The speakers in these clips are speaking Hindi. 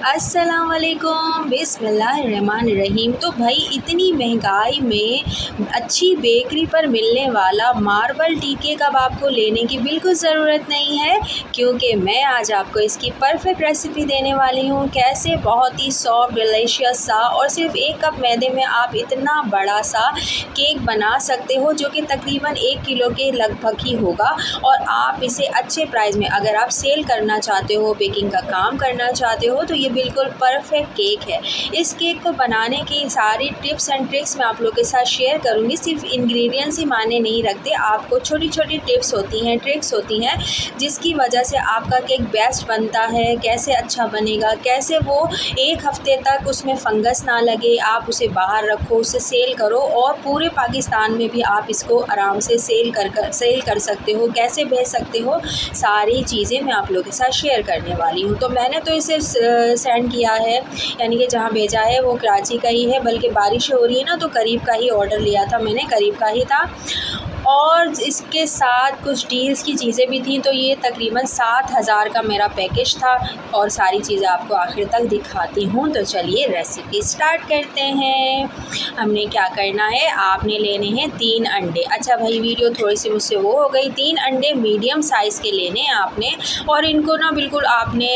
अस्सलामुअलैकुम बिस्मिल्लाहिर्रहमानिर्रहीम। तो भाई इतनी महंगाई में अच्छी बेकरी पर मिलने वाला मार्बल टीके कब आपको लेने की बिल्कुल ज़रूरत नहीं है, क्योंकि मैं आज आपको इसकी परफेक्ट रेसिपी देने वाली हूँ। कैसे बहुत ही सॉफ्ट डिलीशियस सा और सिर्फ 1 कप मैदे में आप इतना बड़ा सा केक बना सकते हो, जो कि तकरीबन 1 किलो के लगभग ही होगा। और आप इसे अच्छे प्राइस में अगर आप सेल करना चाहते हो, बेकिंग का काम करना चाहते हो, तो ये बिल्कुल परफेक्ट केक है। इस केक को बनाने की सारी टिप्स एंड ट्रिक्स मैं आप लोग के साथ शेयर करूंगी। सिर्फ इंग्रेडिएंट्स ही मायने नहीं रखते, आपको छोटी छोटी टिप्स होती हैं, ट्रिक्स होती हैं, जिसकी वजह से आपका केक बेस्ट बनता है। कैसे अच्छा बनेगा, कैसे वो 1 हफ्ते तक उसमें फंगस ना लगे, आप उसे बाहर रखो, उसे सेल करो और पूरे पाकिस्तान में भी आप इसको आराम से सेल कर सकते हो। कैसे भेज सकते हो, सारी चीज़ें मैं आप लोगों के साथ शेयर करने वाली हूँ। तो मैंने तो इसे सेंड किया है, यानी कि जहाँ भेजा है वो कराची का ही है, बल्कि बारिश हो रही है ना, तो करीब का ही ऑर्डर लिया था मैंने, करीब का ही था। और इसके साथ कुछ डील्स की चीज़ें भी थी, तो ये तकरीबन 7000 का मेरा पैकेज था। और सारी चीज़ें आपको आखिर तक दिखाती हूँ। तो चलिए रेसिपी स्टार्ट करते हैं। हमने क्या करना है, आपने लेने हैं 3 अंडे। अच्छा भाई, वीडियो थोड़ी सी मुझसे वो हो गई। 3 अंडे मीडियम साइज़ के लेने हैं आपने, और इनको ना बिल्कुल आपने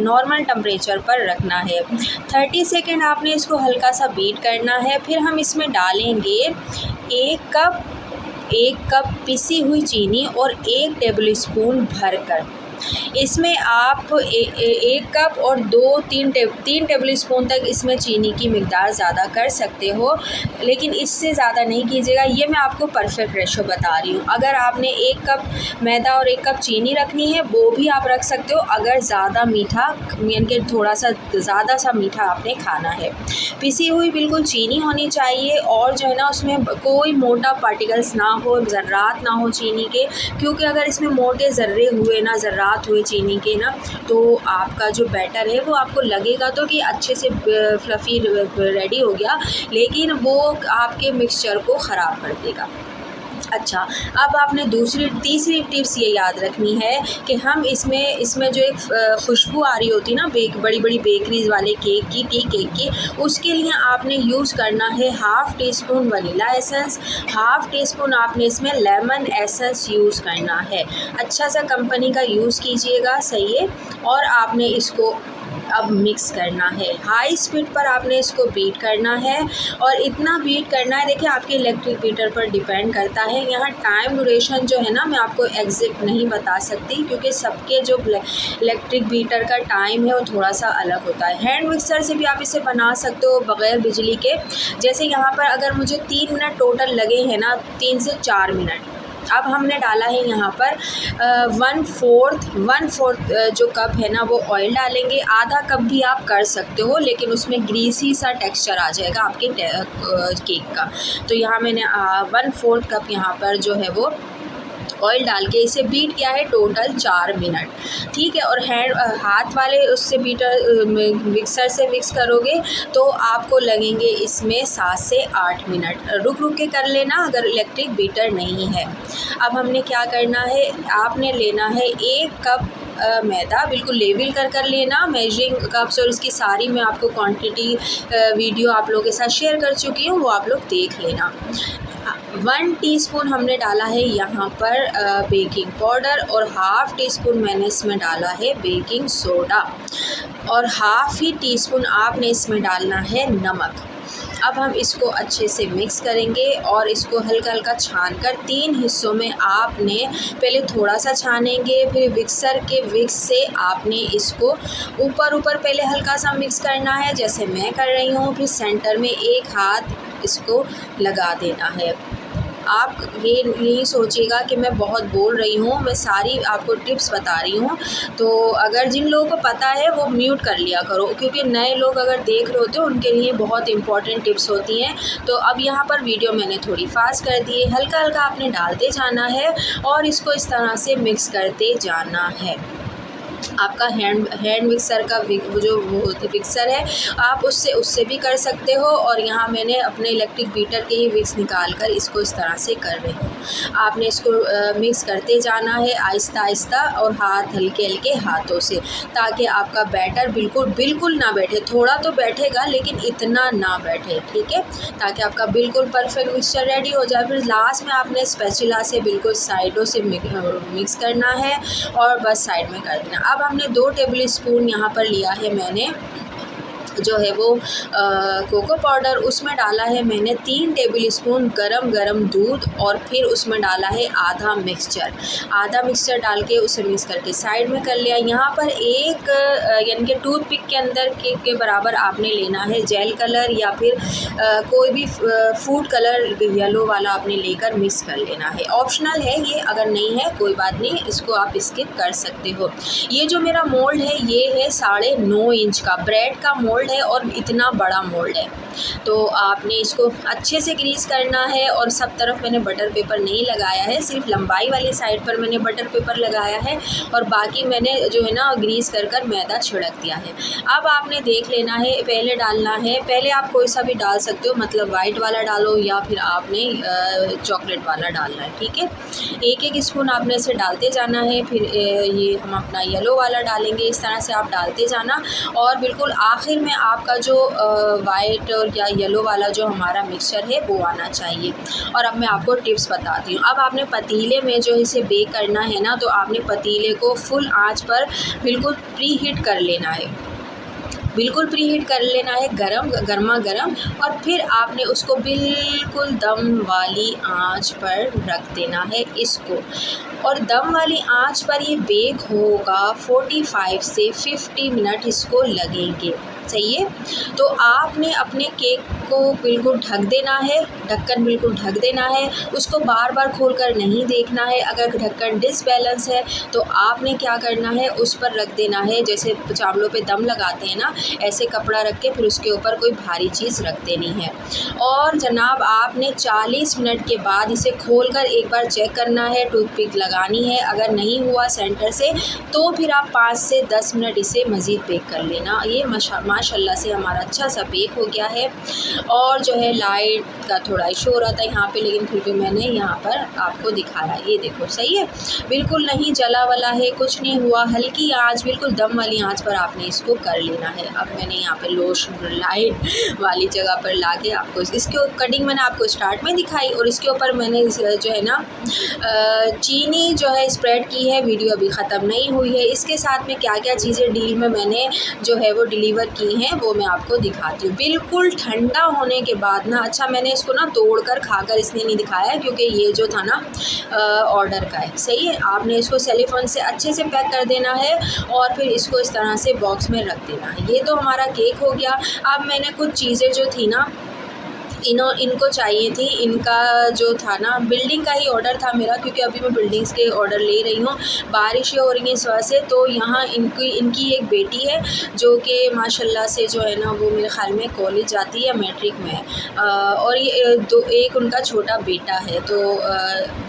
नॉर्मल टेम्परेचर पर रखना है। 30 सेकेंड आपने इसको हल्का सा बीट करना है। फिर हम इसमें डालेंगे 1 कप पिसी हुई चीनी और 1 टेबल स्पून भरकर। इसमें आप 1 कप और 3 टेबल स्पून तक इसमें चीनी की मिकदार ज़्यादा कर सकते हो, लेकिन इससे ज़्यादा नहीं कीजिएगा। ये मैं आपको परफेक्ट रेशो बता रही हूँ। अगर आपने 1 कप मैदा और 1 कप चीनी रखनी है, वो भी आप रख सकते हो। अगर ज़्यादा मीठा, यानी कि थोड़ा सा ज़्यादा सा मीठा आपने खाना है, पिसी हुई बिल्कुल चीनी होनी चाहिए। और जो है ना, उसमें कोई मोटा पार्टिकल्स ना हो, ज़र्रात ना हो चीनी के, क्योंकि अगर इसमें मोटे ज़र्रे हुए ना, ज़र्रात हुए चीनी के ना, तो आपका जो बैटर है वो आपको लगेगा तो कि अच्छे से फ्लफ़ी रेडी हो गया, लेकिन वो आपके मिक्सचर को ख़राब कर देगा। अच्छा, अब आपने तीसरी टिप्स ये याद रखनी है कि हम इसमें जो एक खुशबू आ रही होती ना, बड़ी बड़ी बेकरीज वाले केक की, टी केक की, उसके लिए आपने यूज़ करना है 1/2 टीस्पून वनीला एसेंस, 1/2 टीस्पून आपने इसमें लेमन एसेंस यूज़ करना है। अच्छा सा कंपनी का यूज़ कीजिएगा, सही है। और आपने इसको अब मिक्स करना है। हाई स्पीड पर आपने इसको बीट करना है, और इतना बीट करना है, देखिए आपके इलेक्ट्रिक बीटर पर डिपेंड करता है। यहाँ टाइम ड्यूरेशन जो है ना, मैं आपको एग्जैक्ट नहीं बता सकती, क्योंकि सबके जो इलेक्ट्रिक बीटर का टाइम है वो थोड़ा सा अलग होता है। हैंड मिक्सर से भी आप इसे बना सकते हो बग़ैर बिजली के। जैसे यहाँ पर अगर मुझे 3 मिनट टोटल लगे हैं ना, 3 से 4 मिनट। अब हमने डाला है यहाँ पर 1/4 जो कप है ना, वो ऑयल डालेंगे। आधा कप भी आप कर सकते हो, लेकिन उसमें ग्रीसी सा टेक्सचर आ जाएगा आपके केक का। तो यहाँ मैंने 1/4 कप यहाँ पर जो है वो ऑयल डाल के इसे बीट किया है टोटल 4 मिनट, ठीक है। और हाथ वाले उससे मिक्सर से मिक्स करोगे तो आपको लगेंगे इसमें 7 से 8 मिनट। रुक रुक के कर लेना अगर इलेक्ट्रिक बीटर नहीं है। अब हमने क्या करना है, आपने लेना है 1 कप मैदा, बिल्कुल लेवल कर लेना, मेजरिंग कप्स, और इसकी सारी मैं आपको क्वांटिटी वीडियो आप लोगों के साथ शेयर कर चुकी हूँ, वो आप लोग देख लेना। 1 टीस्पून हमने डाला है यहाँ पर बेकिंग पाउडर, और 1/2 टीस्पून मैंने इसमें डाला है बेकिंग सोडा, और 1/2 ही टीस्पून आपने इसमें डालना है नमक। अब हम इसको अच्छे से मिक्स करेंगे और इसको हल्का हल्का छान कर 3 हिस्सों में आपने पहले थोड़ा सा छानेंगे, फिर विक्स से आपने इसको ऊपर पहले हल्का सा मिक्स करना है, जैसे मैं कर रही हूँ। फिर सेंटर में एक हाथ इसको लगा देना है। आप ये नहीं सोचिएगा कि मैं बहुत बोल रही हूँ, मैं सारी आपको टिप्स बता रही हूँ। तो अगर जिन लोगों को पता है वो म्यूट कर लिया करो, क्योंकि नए लोग अगर देख रहे होते हो उनके लिए बहुत इंपॉर्टेंट टिप्स होती हैं। तो अब यहाँ पर वीडियो मैंने थोड़ी फास्ट कर दी है। हल्का हल्का आपने डालते जाना है और इसको इस तरह से मिक्स करते जाना है। आपका हैंड मिक्सर का जो मिक्सर है आप उससे भी कर सकते हो। और यहाँ मैंने अपने इलेक्ट्रिक बीटर के ही विक्स निकाल कर इसको इस तरह से कर रही हूँ। आपने इसको मिक्स करते जाना है आहिस्ता आहिस्ता और हाथ हल्के हल्के हाथों से, ताकि आपका बैटर बिल्कुल ना बैठे। थोड़ा तो बैठेगा लेकिन इतना ना बैठे, ठीक है, ताकि आपका बिल्कुल परफेक्ट मिक्सचर रेडी हो जाए। फिर लास्ट में आपने स्पैचुला से बिल्कुल साइडों से मिक्स करना है और बस साइड में कर देना। अब हमने 2 टेबल स्पून यहाँ पर लिया है मैंने जो है वो कोको पाउडर, उसमें डाला है मैंने 3 टेबल स्पून गरम दूध और फिर उसमें डाला है आधा मिक्सचर डाल के उसे मिक्स करके साइड में कर लिया। यहाँ पर एक यानी कि टूथपिक के अंदर के बराबर आपने लेना है जेल कलर या फिर कोई भी फूड कलर येलो वाला आपने लेकर मिक्स कर लेना है। ऑप्शनल है ये, अगर नहीं है कोई बात नहीं, इसको आप स्किप कर सकते हो। ये जो मेरा मोल्ड है ये है 9.5 इंच का ब्रेड का मोल्ड है और इतना बड़ा मोल्ड है। तो आपने इसको अच्छे से ग्रीस करना है और सब तरफ मैंने बटर पेपर नहीं लगाया है, सिर्फ लंबाई वाली साइड पर मैंने बटर पेपर लगाया है और बाकी मैंने जो है ना ग्रीस कर मैदा छिड़क दिया है। अब आपने देख लेना है, पहले डालना है, पहले आप कोई सा भी डाल सकते हो, मतलब वाइट वाला डालो या फिर आपने चॉकलेट वाला डालना है, ठीक है। एक स्पून आपने इसे डालते जाना है। फिर ये हम अपना येलो वाला डालेंगे, इस तरह से आप डालते जाना और बिल्कुल आखिर में आपका जो वाइट और या येलो वाला जो हमारा मिक्सचर है वो आना चाहिए। और अब मैं आपको टिप्स बताती हूँ। अब आपने पतीले में जो इसे बेक करना है ना, तो आपने पतीले को फुल आंच पर बिल्कुल प्री हीट कर लेना है, गर्मा गर्म और फिर आपने उसको बिल्कुल दम वाली आंच पर रख देना है इसको। और दम वाली आंच पर ये बेक होगा 45 से 50 मिनट इसको लगेंगे, सही है। तो आपने अपने केक को बिल्कुल ढक देना है, ढक्कन बिल्कुल ढक देना है, उसको बार बार खोलकर नहीं देखना है। अगर ढक्कन डिसबैलेंस है तो आपने क्या करना है, उस पर रख देना है, जैसे चावलों पे दम लगाते हैं ना, ऐसे कपड़ा रख के फिर उसके ऊपर कोई भारी चीज़ रख देनी है। और जनाब आपने 40 मिनट के बाद इसे खोलकर एक बार चेक करना है, टूथपिक लगानी है। अगर नहीं हुआ सेंटर से तो फिर आप 5 से 10 मिनट इसे मज़ीद बेक कर लेना। ये माशाल्लाह से हमारा अच्छा सा बेक हो गया है। और जो है लाइट का थोड़ा इशू हो रहा था यहाँ पे, लेकिन फिर भी मैंने यहाँ पर आपको दिखाया, ये देखो सही है, बिल्कुल नहीं जला वाला है, कुछ नहीं हुआ, हल्की आंच, बिल्कुल दम वाली आंच पर आपने इसको कर लेना है। अब मैंने यहाँ पे लाइट वाली जगह पर ला के आपको इसके कटिंग मैंने आपको स्टार्ट में दिखाई और इसके ऊपर मैंने जो है ना चीनी जो है स्प्रेड की है। वीडियो अभी ख़त्म नहीं हुई है, इसके साथ में क्या क्या चीज़ें डील में मैंने जो है वो डिलीवर की हैं वो मैं आपको दिखाती हूँ। बिल्कुल ठंडा होने के बाद ना, अच्छा मैंने इसको ना तोड़कर खाकर इसलिए नहीं दिखाया क्योंकि ये जो था ना ऑर्डर का है, सही है। आपने इसको सेलोफेन से अच्छे से पैक कर देना है और फिर इसको इस तरह से बॉक्स में रख देना है। ये तो हमारा केक हो गया। अब मैंने कुछ चीज़ें जो थी ना इनको चाहिए थी, इनका जो था ना बिल्डिंग का ही ऑर्डर था मेरा, क्योंकि अभी मैं बिल्डिंग्स के ऑर्डर ले रही हूँ, बारिशें हो रही हैं इस वजह से। तो यहाँ इनकी एक बेटी है जो कि माशाल्लाह से जो है ना वो मेरे ख्याल में कॉलेज जाती है या मैट्रिक में है, और ये एक उनका छोटा बेटा है, तो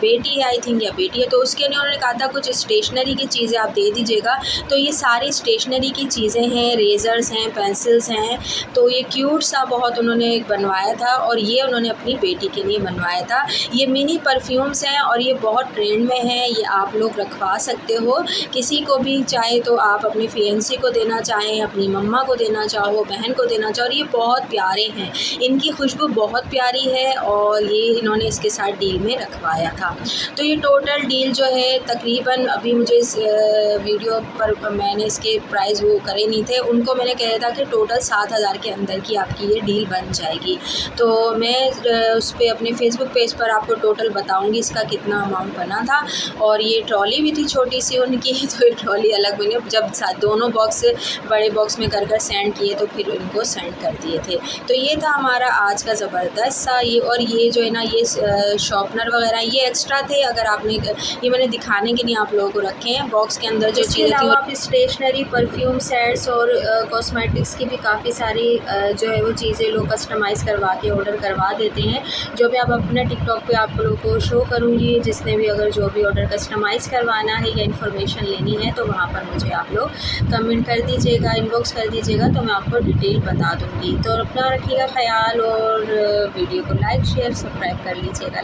बेटी है आई थिंक या बेटी है। तो उसके लिए उन्होंने कहा था कुछ स्टेशनरी की चीज़ें आप दे दीजिएगा। तो ये सारी स्टेशनरी की चीज़ें हैं, रेज़र्स हैं, पेंसिल्स हैं। तो ये क्यूट सा बहुत उन्होंने बनवाया था और ये उन्होंने अपनी बेटी के लिए बनवाया था। ये मिनी परफ्यूम्स हैं और ये बहुत ट्रेंड में हैं, ये आप लोग रखवा सकते हो किसी को भी, चाहे तो आप अपनी फियंसी को देना चाहें, अपनी मम्मा को देना चाहो, बहन को देना चाहो। और ये बहुत प्यारे हैं, इनकी खुशबू बहुत प्यारी है और ये इन्होंने इसके साथ डील में रखवाया था। तो ये टोटल डील जो है तकरीबन, अभी मुझे इस वीडियो पर मैंने इसके प्राइस वो करे नहीं थे, उनको मैंने कहा था कि टोटल 7,000 के अंदर की आपकी ये डील बन जाएगी। तो मैं उस पर अपने फेसबुक पेज पर आपको टोटल बताऊंगी इसका कितना अमाउंट बना था। और ये ट्रॉली भी थी छोटी सी उनकी, तो ये ट्रॉली अलग बनी। जब दोनों बॉक्स बड़े बॉक्स में कर सेंड किए तो फिर उनको सेंड कर दिए थे। तो ये था हमारा आज का ज़बरदस्त सा ये। और ये जो है ना ये शॉर्पनर वगैरह ये एक्स्ट्रा थे, अगर आपने ये मैंने दिखाने के लिए आप लोगों को रखे हैं। बॉक्स के अंदर जो चीज़ें थी, आप स्टेशनरी, परफ्यूम सेट्स और कॉस्मेटिक्स की भी काफ़ी सारी जो है वो चीज़ें लोग कस्टमाइज़ करवा के ऑर्डर करवा देते हैं। जो भी आप अपने टिकटॉक पे आप लोगों को शो करूँगी, जिसने भी अगर जो भी ऑर्डर कस्टमाइज़ करवाना है या इन्फॉर्मेशन लेनी है तो वहाँ पर मुझे आप लोग कमेंट कर दीजिएगा, इनबॉक्स कर दीजिएगा, तो मैं आपको डिटेल बता दूँगी। तो अपना रखिएगा ख़याल और वीडियो को लाइक शेयर सब्सक्राइब कर लीजिएगा।